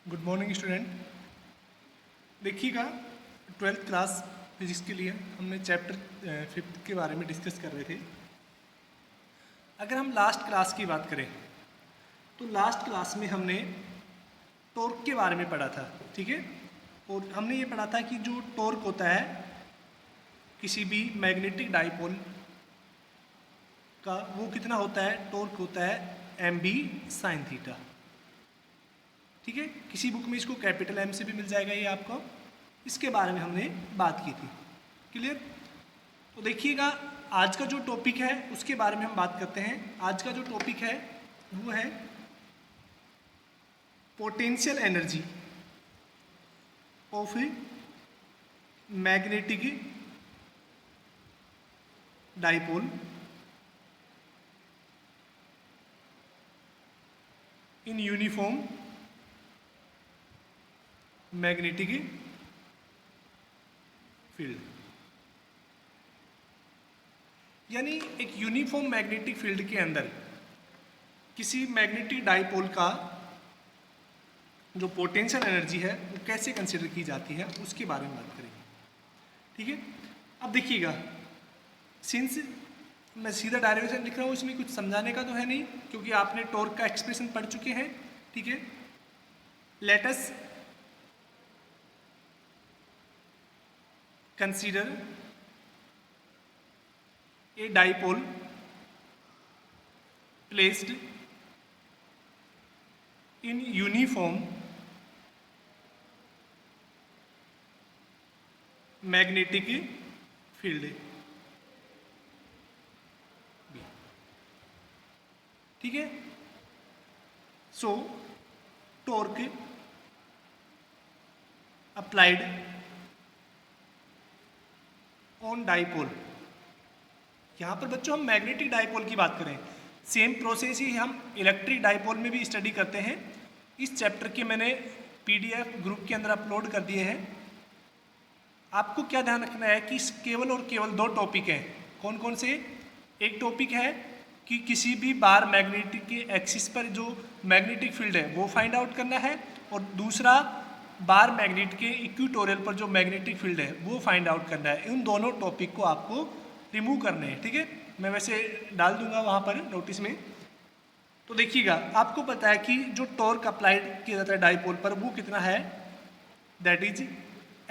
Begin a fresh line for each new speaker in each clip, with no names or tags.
Good morning student. देखिएगा, twelfth class physics के लिए हमने चैप्टर 5 के बारे में डिस्कस कर रहे थे। अगर हम लास्ट क्लास की बात करें तो लास्ट क्लास में हमने टॉर्क के बारे में पढ़ा था, ठीक है। और हमने ये पढ़ा था कि जो टॉर्क होता है किसी भी मैग्नेटिक डाइपोल का, वो कितना होता है, टॉर्क होता है mb sin थीटा, ठीक है। किसी बुक में इसको कैपिटल एम से भी मिल जाएगा, ये आपको इसके बारे में हमने बात की थी। क्लियर? तो देखिएगा, आज का जो टॉपिक है उसके बारे में हम बात करते हैं। आज का जो टॉपिक है वो है potential energy of magnetic dipole in uniform magnetic field. यानी एक यूनिफॉर्म मैग्नेटिक फील्ड के अंदर किसी मैग्नेटिक डाइपोल का जो पोटेंशियल एनर्जी है वो कैसे कंसिडर की जाती है उसके बारे में बात करेंगे, ठीक है। अब देखिएगा, सिंस मैं सीधा डायरेक्शन लिख रहा हूँ, इसमें कुछ समझाने का तो है नहीं क्योंकि आपने टॉर्क का एक्सप्रेशन पढ़ चुके हैं, ठीक है। Let us consider a dipole placed in uniform magnetic field, ठीक है। सो टॉर्क अप्लाइड ऑन डाइपोल। यहाँ पर बच्चों हम मैग्नेटिक डाइपोल की बात करें, सेम प्रोसेस ही हम इलेक्ट्रिक डाइपोल में भी स्टडी करते हैं। इस चैप्टर के मैंने पीडीएफ ग्रुप के अंदर अपलोड कर दिए हैं। आपको क्या ध्यान रखना है कि केवल और केवल दो टॉपिक हैं। कौन कौन से? एक टॉपिक है कि किसी भी बार मैग्नेटिक के एक्सिस पर जो मैग्नेटिक फील्ड है वो फाइंड आउट करना है, और दूसरा बार मैग्नेट के इक्वेटोरियल पर जो मैग्नेटिक फील्ड है वो फाइंड आउट करना है। इन दोनों टॉपिक को आपको रिमूव करने हैं, ठीक है। मैं वैसे डाल दूंगा वहाँ पर नोटिस में। तो देखिएगा, आपको पता है कि जो टॉर्क अप्लाइड किया जाता है डाइपोल पर वो कितना है, that is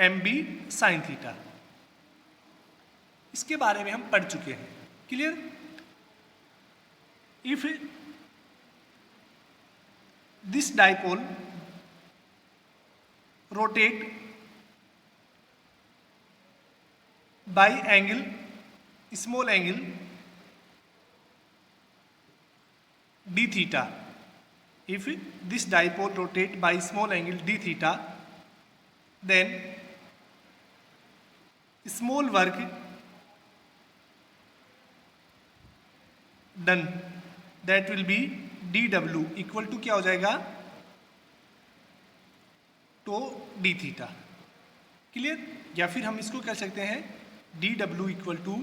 mb sin theta. इसके बारे में हम पढ़ चुके हैं। Clear? If this dipole rotate by angle, small angle d theta, if this dipole rotate by small angle d theta, then small work done, that will be dw equal to क्या हो जाएगा, तो डी थीटा। क्लियर? या फिर हम इसको कह सकते हैं D W equal to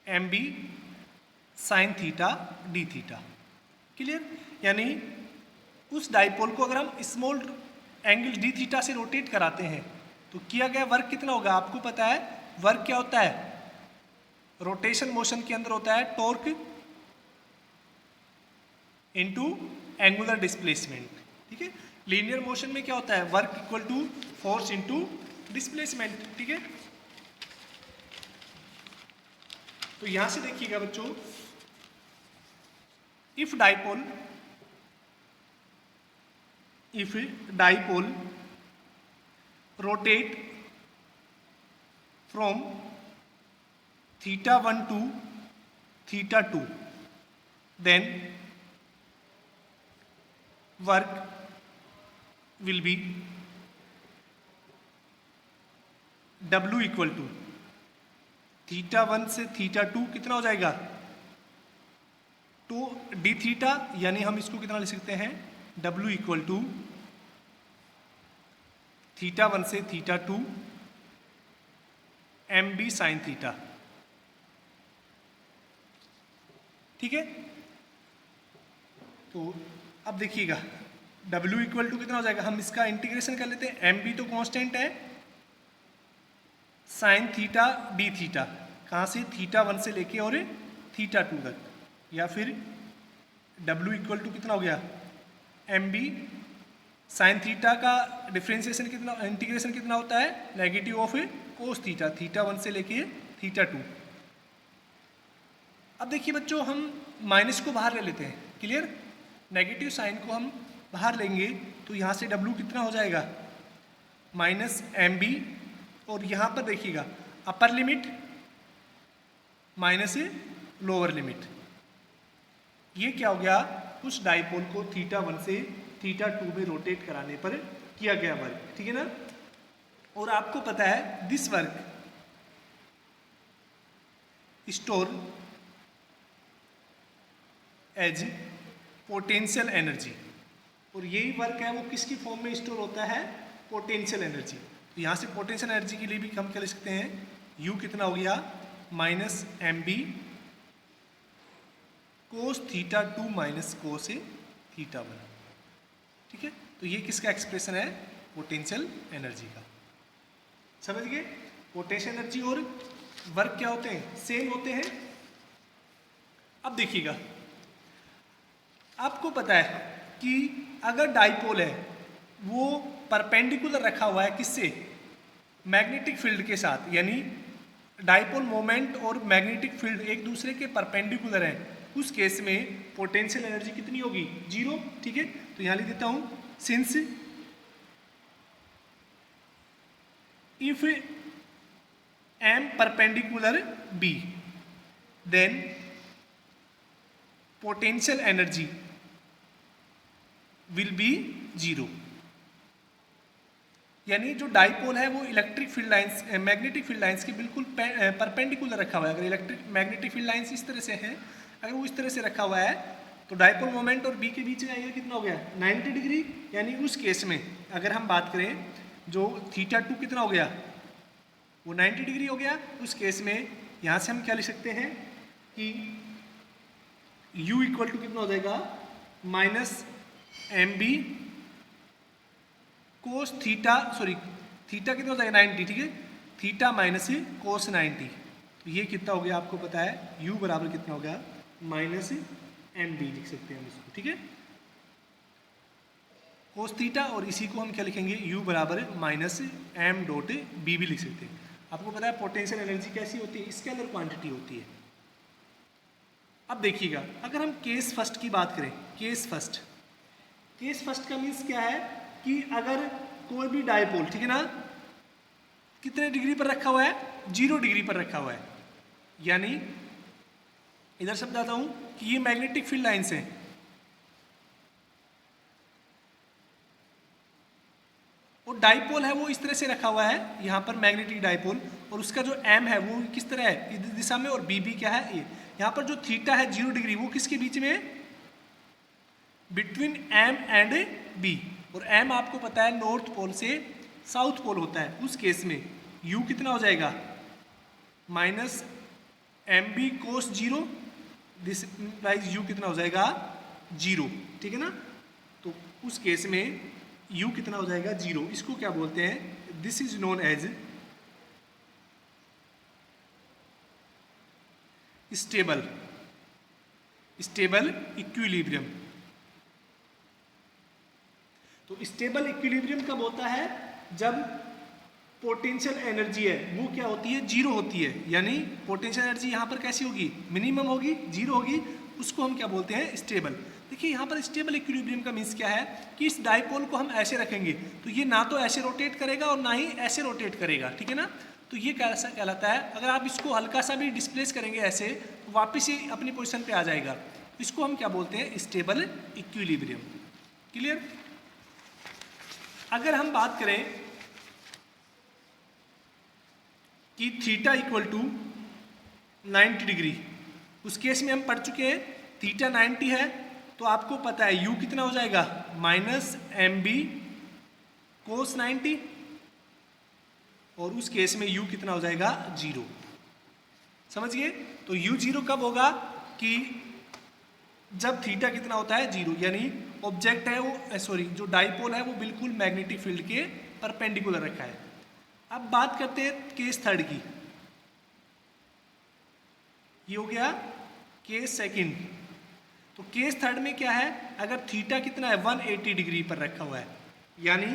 M B sine theta D theta. Clear? यानी उस डाइपोल को अगर हम स्मॉल एंगल डी थीटा से रोटेट कराते हैं तो किया गया वर्क कितना होगा, आपको पता है वर्क क्या होता है, रोटेशन मोशन के अंदर होता है टॉर्क इनटू एंगुलर डिस्प्लेसमेंट, ठीक है। लीनियर मोशन में क्या होता है, work equal to force into displacement, ठीक है। तो यहां से देखिएगा बच्चों, if dipole rotate from θ1 to θ2, then work will be W equal to θ1 से θ2 कितना हो जाएगा, तो डी थीटा, यानी हम इसको कितना लिख सकते हैं, W इक्वल टू θ1 से θ2 mb साइन थीटा, ठीक है। तो अब देखिएगा, W इक्वल टू कितना हो जाएगा, हम इसका इंटीग्रेशन कर लेते हैं, एम बी तो कांस्टेंट है, साइन थीटा डी थीटा, कहाँ से, थीटा 1 से लेके और थीटा 2 तक, या फिर W इक्वल टू कितना हो गया, एम बी साइन थीटा का डिफ्रेंसिएशन कितना, इंटीग्रेशन कितना होता है, negative of cos theta, theta 1 से लेके थीटा 2। अब देखिए बच्चों, हम माइनस को बाहर ले लेते हैं, क्लियर, नेगेटिव साइन को हम बाहर लेंगे तो यहाँ से W कितना हो जाएगा, माइनस एम बी, और यहाँ पर देखिएगा upper limit minus lower limit, ये क्या हो गया, उस डाइपोल को थीटा 1 से थीटा 2 में रोटेट कराने पर किया गया वर्क, ठीक है ना। और आपको पता है this work store as potential energy, और यही वर्क है वो किसकी फॉर्म में स्टोर होता है, पोटेंशियल एनर्जी। तो यहाँ से पोटेंशियल एनर्जी के लिए भी हम क्या लिख सकते हैं, U कितना हो गया, minus M B cos theta 2 minus cos theta 1, ठीक है। तो ये किसका एक्सप्रेशन है, पोटेंशियल एनर्जी का, समझ गए। पोटेंशियल एनर्जी और वर्क क्या होते हैं, सेम होते हैं। अब देखिएगा, आपको पता है कि अगर डाइपोल है वो परपेंडिकुलर रखा हुआ है किससे, मैग्नेटिक फील्ड के साथ, यानी डाइपोल मोमेंट और मैग्नेटिक फील्ड एक दूसरे के परपेंडिकुलर हैं, उस केस में पोटेंशियल एनर्जी कितनी होगी, 0, ठीक है। तो यहाँ लिख देता हूँ, since if M perpendicular B then potential energy will be 0, यानी जो डाइपोल है वो electric field lines, magnetic field lines के बिल्कुल परपेंडिकुलर रखा हुआ है। अगर इलेक्ट्रिक मैग्नेटिक फील्ड लाइंस इस तरह से हैं, अगर वो इस तरह से रखा हुआ है तो डाइपोल मोमेंट और बी के बीच में एंगल कितना हो गया, 90 डिग्री, यानी उस केस में अगर हम बात करें जो थीटा 2 कितना हो गया, वो 90 डिग्री हो गया। उस केस में यहाँ से हम क्या लिख सकते हैं कि U इक्वल टू कितना हो जाएगा, minus M B cos theta, sorry theta कितना हो जाएगा 90, ठीक है, थीटा माइनस कोस 90, तो ये कितना हो गया आपको पता है, U बराबर कितना हो गया, माइनस एम बी लिख सकते हैं हम इसको, ठीक है, कोस थीटा, और इसी को हम क्या लिखेंगे, U बराबर माइनस एम डॉट बी भी लिख सकते हैं। आपको पता है पोटेंशियल एनर्जी कैसी होती है, स्केलर क्वांटिटी होती है। अब देखिएगा, अगर हम केस फर्स्ट की बात करें, केस फर्स्ट का मीन्स क्या है कि अगर कोई भी डाइपोल, ठीक है ना, कितने डिग्री पर रखा हुआ है, 0 डिग्री पर रखा हुआ है, यानी इधर से बताता हूं कि ये मैग्नेटिक फील्ड लाइंस हैं, और डाइपोल है वो इस तरह से रखा हुआ है यहाँ पर मैग्नेटिक डाइपोल, और उसका जो एम है वो किस तरह है, इस दिशा में, और बी बी क्या है, ये यहाँ पर जो थीटा है 0 डिग्री, वो किसके बीच में है, बिटवीन एम एंड बी, और एम आपको पता है नॉर्थ पोल से साउथ पोल होता है। उस केस में U कितना हो जाएगा, minus M B cos 0, this implies U कितना हो जाएगा, 0, ठीक है ना। तो उस केस में U कितना हो जाएगा, 0। इसको क्या बोलते हैं, this is known as stable equilibrium. तो स्टेबल इक्विलिब्रियम कब होता है, जब पोटेंशियल एनर्जी है वो क्या होती है, 0 होती है, यानी पोटेंशियल एनर्जी यहाँ पर कैसी होगी, मिनिमम होगी, 0 होगी, उसको हम क्या बोलते हैं, स्टेबल। देखिए यहाँ पर स्टेबल इक्विलिब्रियम का मीन्स क्या है कि इस डाइपोल को हम ऐसे रखेंगे तो ये ना तो ऐसे रोटेट करेगा और ना ही ऐसे रोटेट करेगा, ठीक है ना। तो ये कैसा कहलाता है, अगर आप इसको हल्का सा भी डिस्प्लेस करेंगे ऐसे तो वापस ही अपनी पोजीशन पे आ जाएगा। इसको हम क्या बोलते हैं, स्टेबल इक्विलिब्रियम। क्लियर। अगर हम बात करें कि थीटा इक्वल टू 90 डिग्री, उस केस में हम पढ़ चुके हैं थीटा 90 है, तो आपको पता है U कितना हो जाएगा, माइनस एम बी कोस 90, और उस केस में U कितना हो जाएगा, 0। समझिए। तो U 0 कब होगा कि जब थीटा कितना होता है 0, यानी ऑब्जेक्ट है वो जो डाइपोल है वो बिल्कुल मैग्नेटिक फील्ड के परपेंडिकुलर रखा है। अब बात करते हैं केस थर्ड की। ये हो गया केस सेकंड। तो केस थर्ड में क्या है, अगर थीटा कितना है 180 डिग्री पर रखा हुआ है, यानी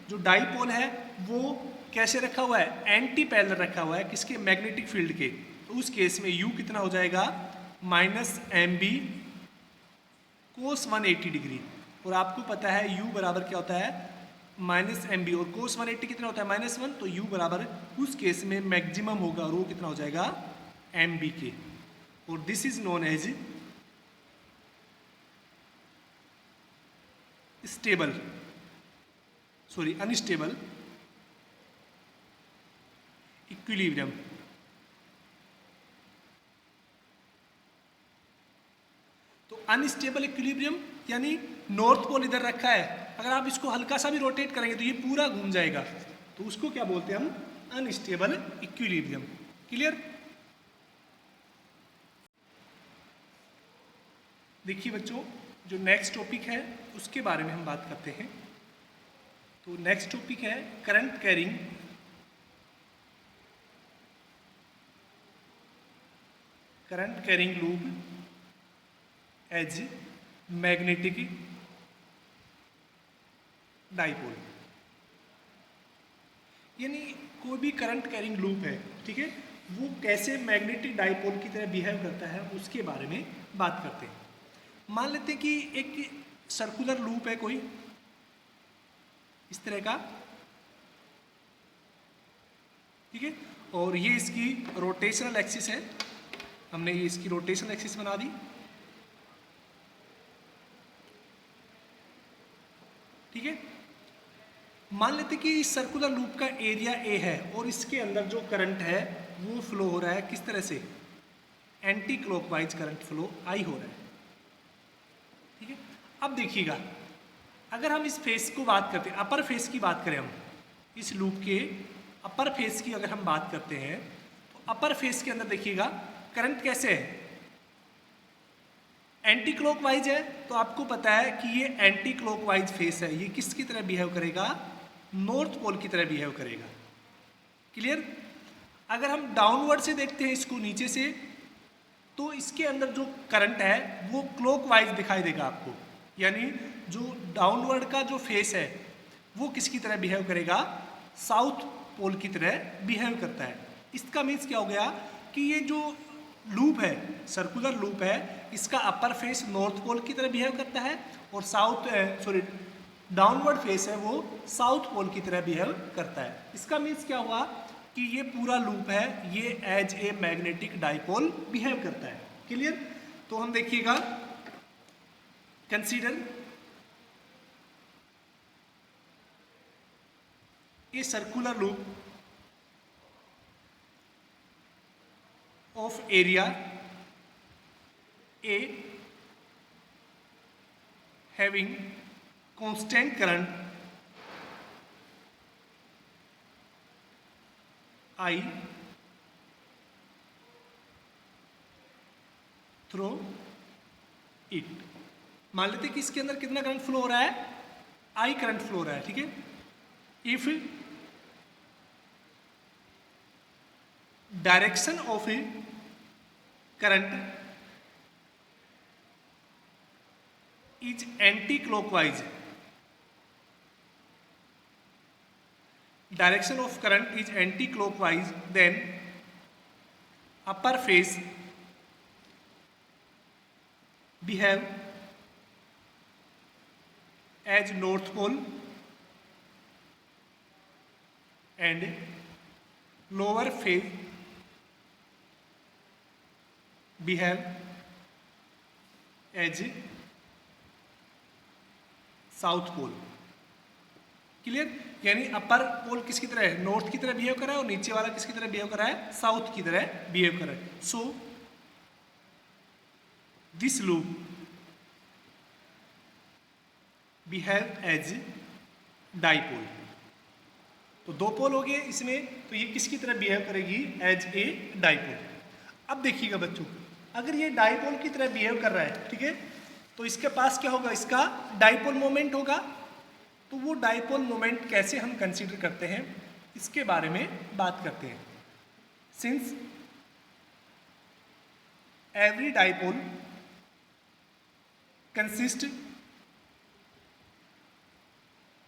जो डाइपोल है वो कैसे रखा हुआ है, एंटी पैरेलल रखा हुआ है किसके, मैग्नेटिक फील्ड के। तो उस केस में u कितना हो जाएगा -mb कोस 180 डिग्री। और आपको पता है u बराबर क्या होता है -mb, और कोस 180 कितना होता है -1, तो u बराबर उस केस में मैक्सिमम होगा और वो कितना हो जाएगा mb के। और this is known as unstable equilibrium. तो अनस्टेबल इक्विलिब्रियम यानी नॉर्थ पोल इधर रखा है, अगर आप इसको हल्का सा भी रोटेट करेंगे तो ये पूरा घूम जाएगा, तो उसको क्या बोलते हैं हम, अनस्टेबल इक्विलिब्रियम। क्लियर। देखिए बच्चों, जो नेक्स्ट टॉपिक है उसके बारे में हम बात करते हैं। तो नेक्स्ट टॉपिक है current carrying loop as magnetic dipole. यानी कोई भी करंट कैरिंग लूप है, ठीक है, वो कैसे मैग्नेटिक डाइपोल की तरह बिहेव करता है उसके बारे में बात करते हैं। मान लेते हैं कि एक सर्कुलर लूप है कोई इस तरह का, ठीक है, और ये इसकी रोटेशनल एक्सिस है, हमने ये इसकी रोटेशनल एक्सिस बना दी, ठीक है। मान लेते हैं कि इस सर्कुलर लूप का एरिया ए है और इसके अंदर जो करंट है वो फ्लो हो रहा है किस तरह से, anti clockwise current flow I हो रहा है, ठीक है। अब देखिएगा, अगर हम इस फेस को बात करते हैं, अपर फेस की बात करें, हम इस लूप के अपर फेस की अगर हम बात करते हैं, तो अपर फेस के अंदर देखिएगा करंट कैसे है, एंटी क्लॉकवाइज है। तो आपको पता है कि ये एंटी क्लॉकवाइज फेस है, ये किसकी तरह बिहेव करेगा, नॉर्थ पोल की तरह बिहेव करेगा। क्लियर। अगर हम डाउनवर्ड से देखते हैं इसको नीचे से, तो इसके अंदर जो करंट है वो क्लॉकवाइज दिखाई देगा आपको, यानी जो डाउनवर्ड का जो फेस है वो किसकी तरह बिहेव करेगा, साउथ पोल की तरह बिहेव करता है। इसका मीन्स क्या हो गया कि ये जो लूप है, सर्कुलर लूप है, इसका अपर फेस नॉर्थ पोल की तरह बिहेव करता है और डाउनवर्ड फेस है वो साउथ पोल की तरह बिहेव करता है। इसका मीन्स क्या हुआ कि ये पूरा लूप है ये as a magnetic dipole behave करता है। क्लियर। तो हम देखिएगा, consider a circular loop of area A having constant current I through it। मान लेते हैं कि इसके अंदर कितना करंट फ्लो हो रहा है, I करंट फ्लो हो रहा है, ठीक है। If direction of a current is anticlockwise, direction of current is anticlockwise, then upper face behave as north pole and lower face behave as south pole. Clear. यानी upper पोल किसकी तरह है, north की तरह behave कर रहा है, और नीचे वाला किसकी तरह बिहेव कर रहा है, साउथ की तरह बिहेव कर रहा है। So this loop behave as dipole. तो दो पोल हो गए इसमें, तो ये किसकी तरह बिहेव करेगी, एज ए डाइपोल। अब देखिएगा बच्चों, अगर ये डाइपोल की तरह बिहेव कर रहा है, ठीक है, तो इसके पास क्या होगा, इसका डाइपोल मोमेंट होगा। तो वो डाइपोल मोमेंट कैसे हम कंसीडर करते हैं इसके बारे में बात करते हैं। Since every dipole consist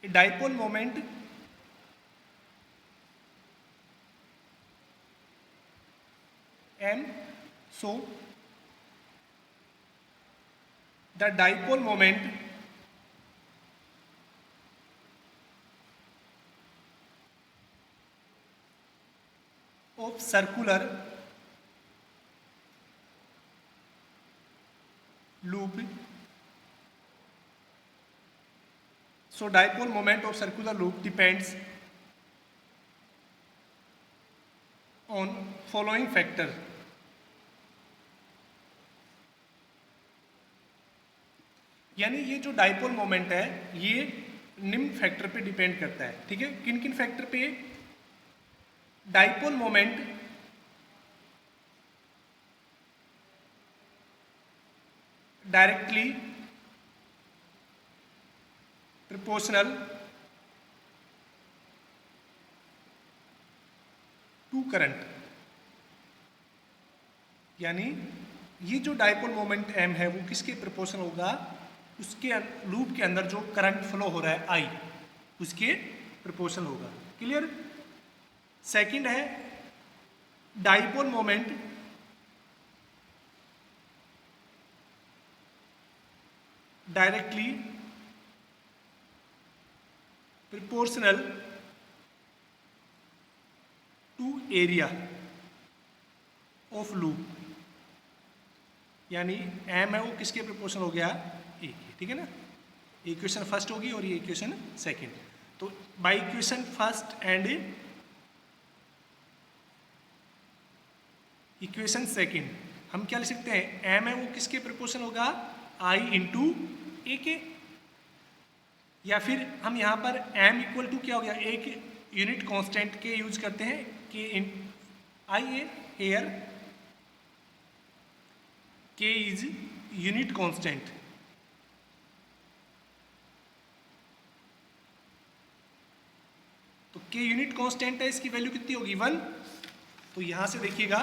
a dipole moment m, so the dipole moment of circular loop, so dipole moment of circular loop depends on following factor. यानी ये जो डाइपोल मोमेंट है ये निम्न फैक्टर पे डिपेंड करता है, ठीक है। किन किन फैक्टर पे? Dipole moment directly proportional to current, यानी ये जो डाइपोल मोमेंट m है वो किसके प्रोपोर्शनल होगा? उसके लूप के अंदर जो करंट फ्लो हो रहा है I, उसके प्रोपोर्शनल होगा। क्लियर? सेकंड है dipole moment directly proportional to area of loop, यानी m है वो किसके प्रोपोर्शनल हो गया? A के, ठीक है ना। इक्वेशन फर्स्ट होगी और ये इक्वेशन सेकंड। तो by equation first and equation second हम क्या लिख सकते हैं? m है वो किसके प्रोपोर्शनल होगा? I इंटू ए के, या फिर हम यहाँ पर m इक्वल टू क्या हो गया? एक यूनिट कांस्टेंट के यूज करते हैं के इन आई ए, हेयर के इज यूनिट कांस्टेंट। तो के यूनिट कांस्टेंट है, इसकी वैल्यू कितनी होगी? 1। तो यहां से देखिएगा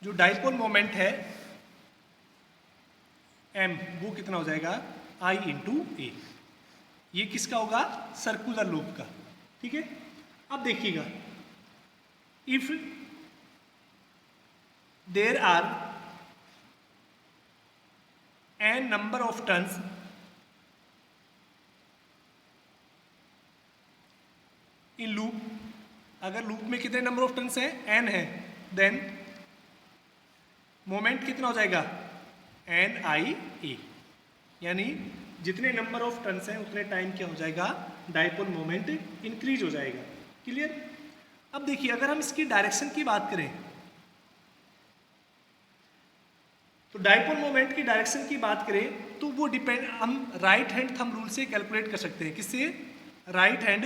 जो डाइपोल मोमेंट है m वो कितना हो जाएगा? I इंटू ए। ये किसका होगा? सर्कुलर लूप का, ठीक है। अब देखिएगा, if there are n number of turns in loop, अगर लूप में कितने नंबर ऑफ टर्न्स हैं? n है, देन मोमेंट कितना हो जाएगा? NIA, यानी जितने नंबर ऑफ टर्न्स हैं उतने टाइम क्या हो जाएगा? डाइपोल मोमेंट इंक्रीज हो जाएगा। क्लियर? अब देखिए, अगर हम इसकी डायरेक्शन की बात करें तो डाइपोल मोमेंट की डायरेक्शन की बात करें तो वो डिपेंड, हम राइट हैंड थंब रूल से कैलकुलेट कर सकते हैं। किससे? राइट हैंड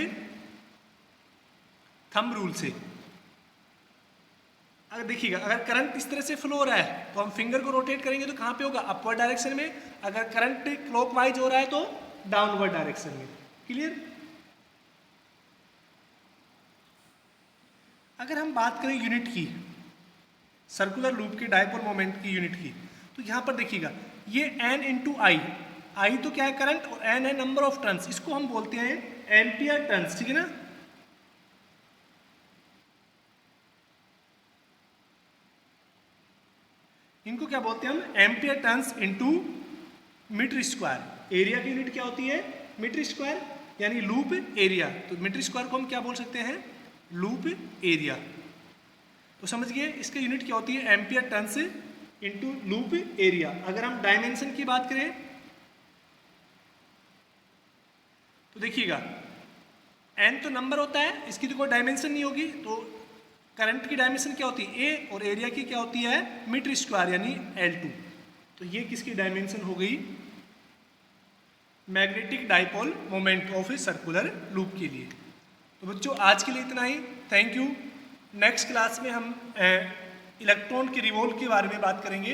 थंब रूल से। अगर देखिएगा, अगर करंट इस तरह से फ्लो हो रहा है तो हम फिंगर को रोटेट करेंगे तो कहाँ पे होगा? अपवर्ड डायरेक्शन में। अगर करंट क्लॉकवाइज हो रहा है तो डाउनवर्ड डायरेक्शन में। क्लियर? अगर हम बात करें यूनिट की, सर्कुलर लूप के डाइपोल मोमेंट की यूनिट की, तो यहां पर देखिएगा ये n इंटू आई, आई तो क्या है? करंट, और n है नंबर ऑफ टर्न्स, इसको हम बोलते हैं एम्पियर टर्न्स, ठीक है ना। इनको क्या बोलते हैं हम? Ampere turns into metre square. Area की यूनिट क्या होती है? मीटर स्क्वायर, यानी लूप एरिया। तो मीटर स्क्वायर को हम क्या बोल सकते हैं? Loop area. तो समझिए इसकी यूनिट क्या होती है? Ampere turns into loop area. अगर हम डायमेंशन की बात करें तो देखिएगा n तो नंबर होता है, इसकी तो कोई डायमेंशन नहीं होगी। तो करंट की डायमेंशन क्या होती है? a, और एरिया की क्या होती है? मीटर स्क्वायर, यानी L2। तो ये किसकी डायमेंशन हो गई? Magnetic dipole moment of a circular loop के लिए। तो बच्चों आज के लिए इतना ही। Thank you. नेक्स्ट क्लास में हम इलेक्ट्रॉन के रिवोल्व के बारे में बात करेंगे।